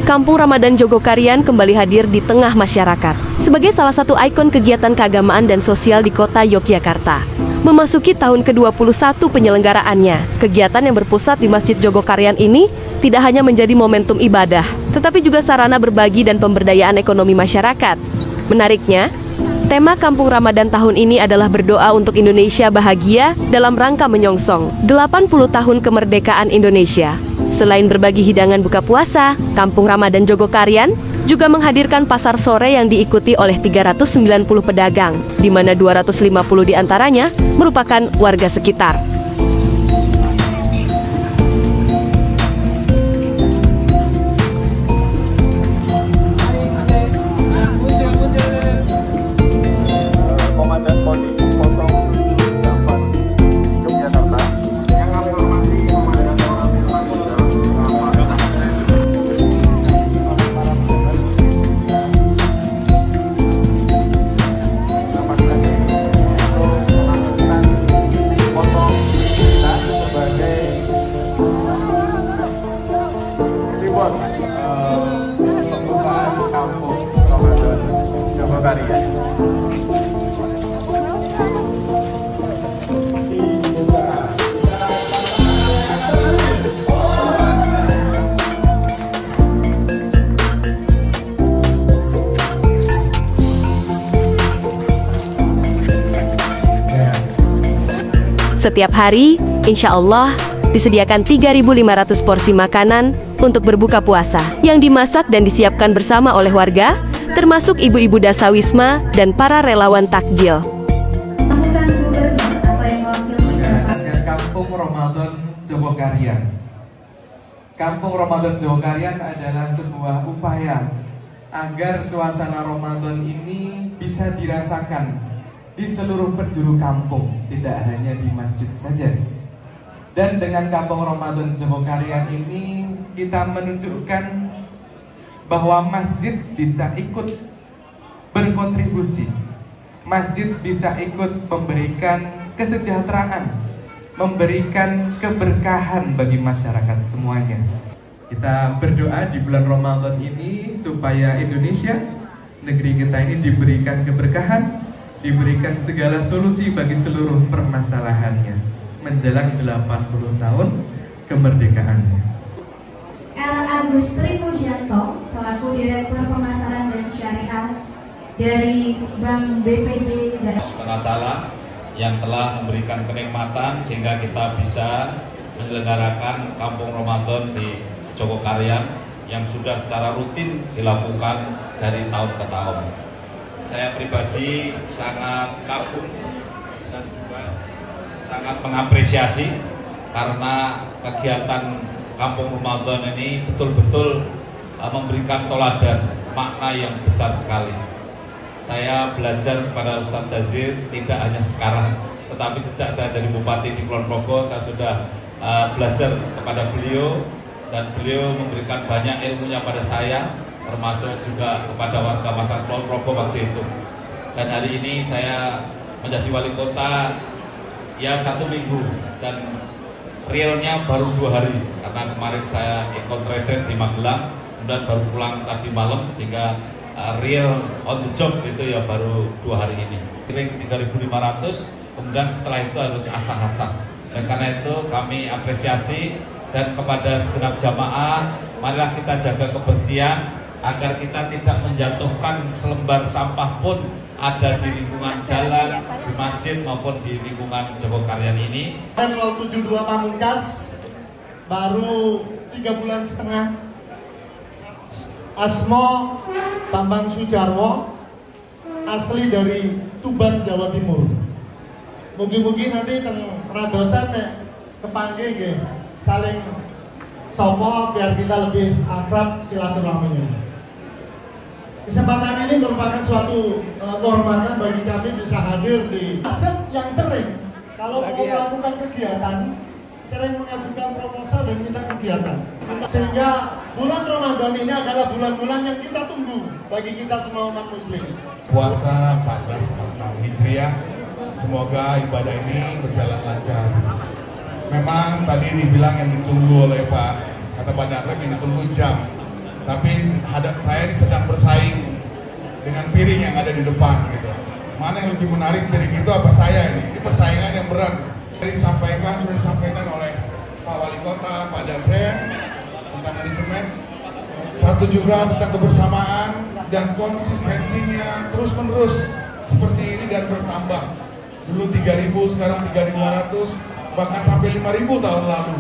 Kampung Ramadan Jogokarian kembali hadir di tengah masyarakat sebagai salah satu ikon kegiatan keagamaan dan sosial di kota Yogyakarta. Memasuki tahun ke-21 penyelenggaraannya, kegiatan yang berpusat di Masjid Jogokarian ini tidak hanya menjadi momentum ibadah, tetapi juga sarana berbagi dan pemberdayaan ekonomi masyarakat. Menariknya, tema Kampung Ramadan tahun ini adalah berdoa untuk Indonesia bahagia dalam rangka menyongsong 80 tahun kemerdekaan Indonesia. Selain berbagi hidangan buka puasa, Kampung Ramadan Jogokarian juga menghadirkan pasar sore yang diikuti oleh 390 pedagang, di mana 250 diantaranya merupakan warga sekitar. Pembukaan Kampung Ramadan Jogokarian. Setiap hari, insya Allah, disediakan 3.500 porsi makanan untuk berbuka puasa yang dimasak dan disiapkan bersama oleh warga, termasuk ibu-ibu dasawisma dan para relawan takjil. Kampung Ramadan Jogokarian. Kampung Ramadan Jogokarian adalah sebuah upaya agar suasana Ramadan ini bisa dirasakan di seluruh penjuru kampung, tidak hanya di masjid saja. Dan dengan Kampung Ramadan Jogokarian ini kita menunjukkan bahwa masjid bisa ikut berkontribusi. Masjid bisa ikut memberikan kesejahteraan, memberikan keberkahan bagi masyarakat semuanya. Kita berdoa di bulan Ramadan ini supaya Indonesia, negeri kita ini diberikan keberkahan, diberikan segala solusi bagi seluruh permasalahannya menjelang 80 tahun kemerdekaannya. R. Agustri Mujanto selaku Direktur Pemasaran dan Syariah dari Bank BPD Taala yang telah memberikan kenikmatan sehingga kita bisa menyelenggarakan Kampung Ramadan di Jogokarian yang sudah secara rutin dilakukan dari tahun ke tahun. Saya pribadi sangat kagum dan juga sangat mengapresiasi karena kegiatan Kampung Ramadan ini betul-betul memberikan toladan makna yang besar sekali. Saya belajar kepada Ustadz Jazir tidak hanya sekarang, tetapi sejak saya jadi Bupati di Kulon Progo, saya sudah belajar kepada beliau dan beliau memberikan banyak ilmunya pada saya, termasuk juga kepada warga masyarakat Kulon Progo waktu itu. Dan hari ini saya menjadi wali kota ya 1 minggu dan realnya baru 2 hari karena kemarin saya ikut retret di Magelang, kemudian baru pulang tadi malam sehingga real on the job itu ya baru 2 hari ini. Kira 3.500, kemudian setelah itu harus asah-asah. Dan karena itu kami apresiasi dan kepada segenap jamaah, marilah kita jaga kebersihan agar kita tidak menjatuhkan selembar sampah pun ada di lingkungan jalan, di masjid maupun di lingkungan Jogokarian ini. Tanggal 72 Pamungkas, baru 3 bulan setengah. Asmo Bambang Sujarwo, asli dari Tuban, Jawa Timur. Mugi-mugi nanti teng radosan kepanggih nggih, saling sopo biar kita lebih akrab silaturahminya. Kesempatan ini merupakan suatu kehormatan bagi kami bisa hadir di aset yang sering kalau mau melakukan kegiatan sering mengajukan proposal dan minta kegiatan, sehingga bulan Ramadan ini adalah bulan-bulan yang kita tunggu bagi kita semua umat muslim. Puasa 14 Hijriah, semoga ibadah ini berjalan lancar. Memang tadi dibilang yang ditunggu oleh kata Pak Danrem yang ditunggu jam, tapi saya ini sedang bersaing dengan piring yang ada di depan gitu. Mana yang lebih menarik piring itu apa saya ini? Ini persaingan yang berat. Sudah disampaikan oleh Pak Wali Kota, Pak Danrem tentang manajemen. Satu juga tentang kebersamaan dan konsistensinya terus-menerus seperti ini dan bertambah. Dulu 3.000, sekarang 3.500, bahkan sampai 5.000 tahun lalu.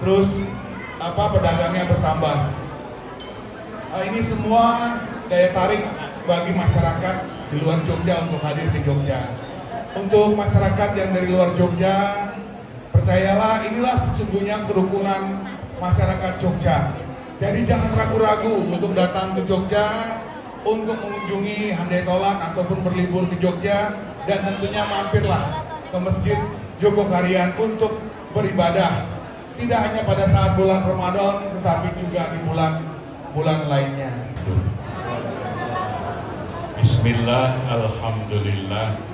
Terus pedagangnya bertambah. Ini semua daya tarik bagi masyarakat di luar Jogja untuk hadir di Jogja. Untuk masyarakat yang dari luar Jogja, percayalah inilah sesungguhnya kerukunan masyarakat Jogja. Jadi jangan ragu-ragu untuk datang ke Jogja, untuk mengunjungi Handai Tolan ataupun berlibur ke Jogja, dan tentunya mampirlah ke Masjid Jogokarian untuk beribadah. Tidak hanya pada saat bulan Ramadan, tetapi juga di bulan lainnya. Bismillah, alhamdulillah.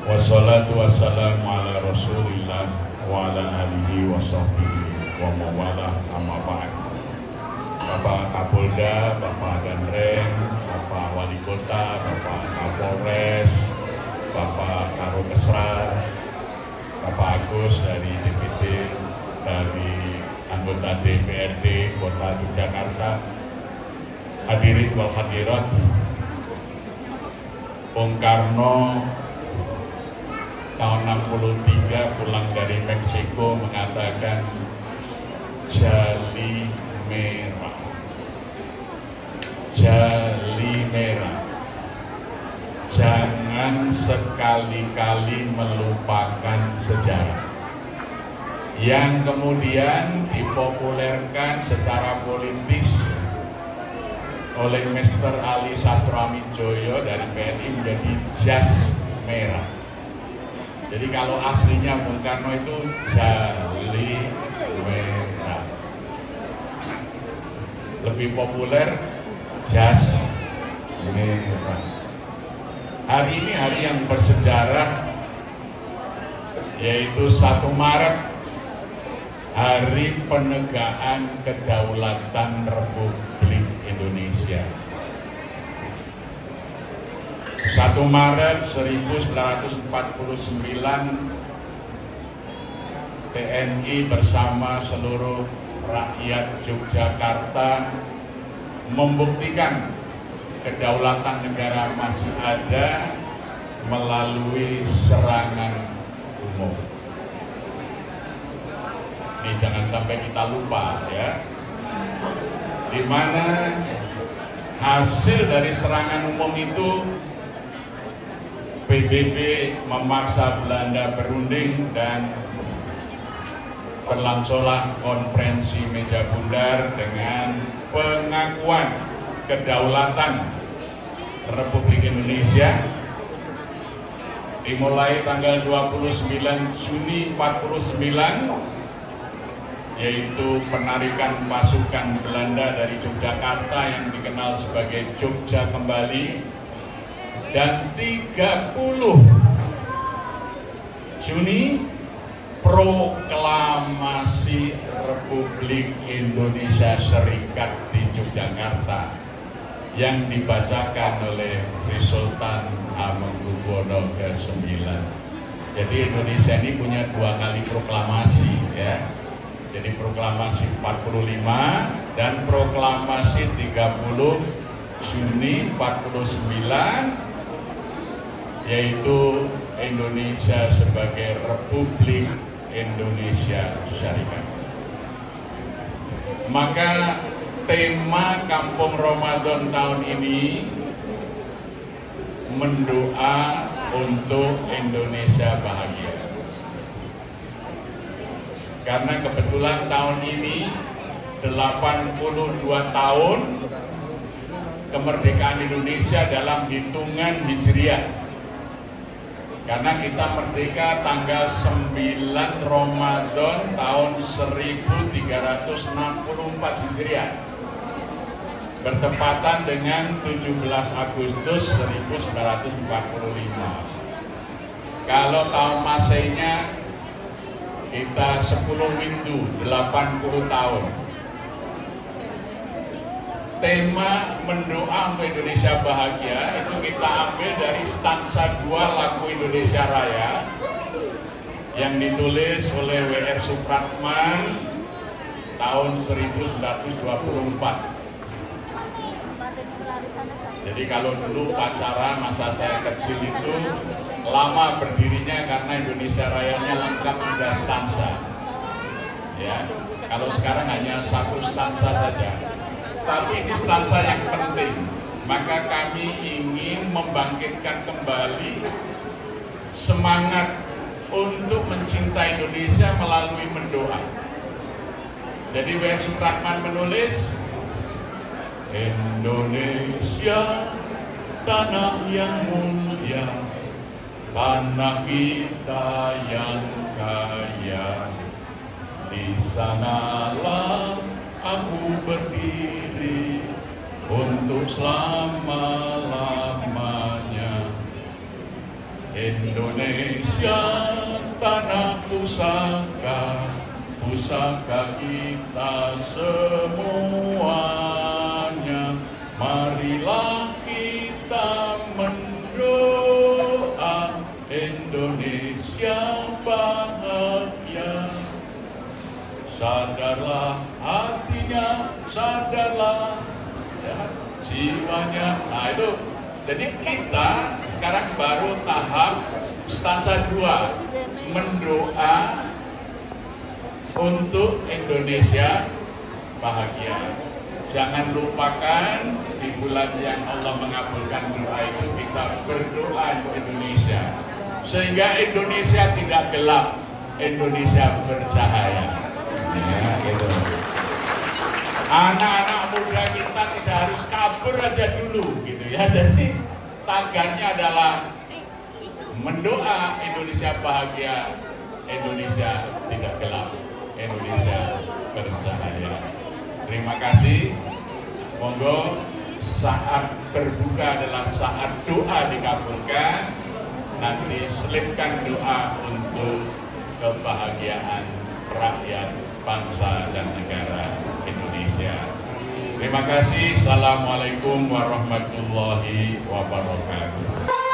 Wassalatu wassalamu ala rasulillah wa ala alihi wa sahbihi wa mawalah amma ba'd. Bapak Kapolda, Bapak Danrem, Bapak Wali Kota, Bapak Kapolres, Bapak Karokesra, Bapak Agus dari DPD, dari anggota DPRD Kota Yogyakarta, hadirin wal hadirat. Bung Karno tahun 63 pulang dari Meksiko mengatakan jali merah, jangan sekali-kali melupakan sejarah yang kemudian dipopulerkan secara politis oleh Mr. Ali Sastramidjoyo dari PNI menjadi jas merah. Jadi kalau aslinya Bung Karno itu jali merah, lebih populer jas merah. Hari ini hari yang bersejarah, yaitu 1 Maret, Hari Penegakan Kedaulatan Republik Indonesia. 1 Maret 1949, TNI bersama seluruh rakyat Yogyakarta membuktikan kedaulatan negara masih ada melalui serangan umum. Ini jangan sampai kita lupa ya, di mana hasil dari serangan umum itu PBB memaksa Belanda berunding dan berlangsunglah konferensi meja bundar dengan pengakuan kedaulatan Republik Indonesia dimulai tanggal 29 Juni 49, yaitu penarikan pasukan Belanda dari Yogyakarta yang dikenal sebagai Jogja Kembali, dan 30 Juni proklamasi Republik Indonesia Serikat di Yogyakarta yang dibacakan oleh Sri Sultan Hamengkubuwono ke-9. Jadi Indonesia ini punya 2 kali proklamasi ya. Jadi proklamasi 45 dan proklamasi 30 Juni 49, yaitu Indonesia sebagai Republik Indonesia Syarikat. Maka tema Kampung Ramadan tahun ini mendoa untuk Indonesia bahagia. Karena kebetulan tahun ini 82 tahun kemerdekaan Indonesia dalam hitungan Hijriah. Karena kita merdeka tanggal 9 Ramadan tahun 1364 Hijriah, bertepatan dengan 17 Agustus 1945. Kalau tahun Masainya kita 10 Windu, 80 tahun. Tema mendoa untuk Indonesia bahagia itu kita ambil dari stansa 2 lagu Indonesia Raya yang ditulis oleh W.R. Supratman tahun 1924. Jadi kalau dulu pacaran masa saya kecil itu lama berdirinya karena Indonesia Rayanya lengkap 3 stansa. Ya, kalau sekarang hanya 1 stansa saja. Tapi ini stansa yang penting, maka kami ingin membangkitkan kembali semangat untuk mencintai Indonesia melalui mendoa. Jadi W.R. Supratman menulis, Indonesia tanah yang mulia, tanah kita yang kaya, di sanalah aku berdiri untuk selama-lamanya. Indonesia tanah pusaka, pusaka kita semuanya. Marilah kita mendoa Indonesia bahagia. Sadarlah hatinya, sadarlah ya, jiwanya. Nah itu, jadi kita sekarang baru tahap stansa 2, mendoa untuk Indonesia bahagia. Jangan lupakan di bulan yang Allah mengabulkan doa itu kita berdoa untuk Indonesia, sehingga Indonesia tidak gelap, Indonesia bercahaya. Ya, gitu. Anak-anak muda kita tidak harus kabur aja dulu gitu ya. Jadi tagarnya adalah mendoa Indonesia bahagia, Indonesia tidak gelap, Indonesia bercahaya. Terima kasih. Monggo saat berbuka adalah saat doa dikabulkan. Nanti selipkan doa untuk kebahagiaan rakyat, bangsa dan negara Indonesia. Terima kasih. Assalamualaikum warahmatullahi wabarakatuh.